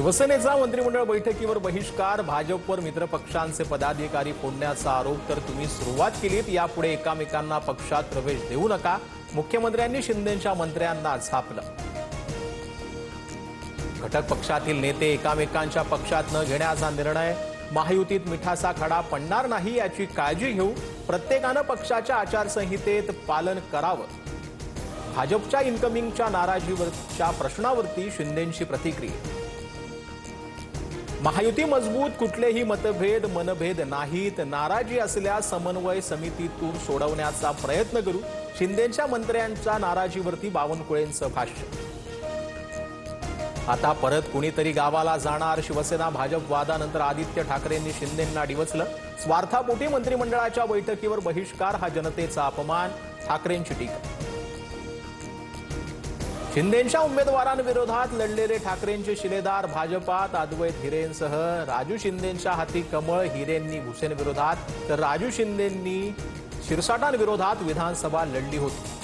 शिवसेनेचा मंत्रिमंडळ बैठकीवर बहिष्कार, भाजपवर मित्रपक्षांचे पदाधिकारी फोडण्याचा आरोप। तर तुम्ही सुरुवात केलीत, यापुढे एकामेकांना पक्षात प्रवेश देऊ नका, मुख्यमंत्र्यांनी शिंदेंच्या मंत्र्यांना झापलं। घटक पक्षातील नेते एकामेकांच्या पक्षात न घेण्याचा निर्णय, महायुतीत मिठाचा खडा पडणार नाही याची काळजी घेऊ, प्रत्येकानं पक्षाच्या आचारसंहितेत पालन करावं। भाजपच्या इन्कमिंगच्या नाराजीवरच्या प्रश्नावरती शिंदेंची प्रतिक्रिया। महायुती मजबूत, कुठलेही मतभेद मनभेद नाहीत, नाराजी असल्यास समन्वय समितीतून सोडवण्याचा प्रयत्न करू, शिंदेंच्या मंत्र्यांच्या नाराजीवरती बावनकुळेंचं भाष्य। आता परत कुणीतरी गावाला जाणार, शिवसेना भाजप वादानंतर आदित्य ठाकरेंनी शिंदेंना डिवचलं, स्वार्थापोटी मंत्रिमंडळाच्या बैठकीवर बहिष्कार हा जनतेचा अपमान, ठाकरेंची टीका। शिंदेंच्या उमेदवारांविरोधात लढलेले ठाकरेंचे शिलेदार भाजपात, अद्वैत हिरेंसह राजू शिंदेंच्या हाती कमळ, हिरेंनी भुसेंविरोधात तर राजू शिंदेंनी शिरसाटांविरोधात विधानसभा लढली होती।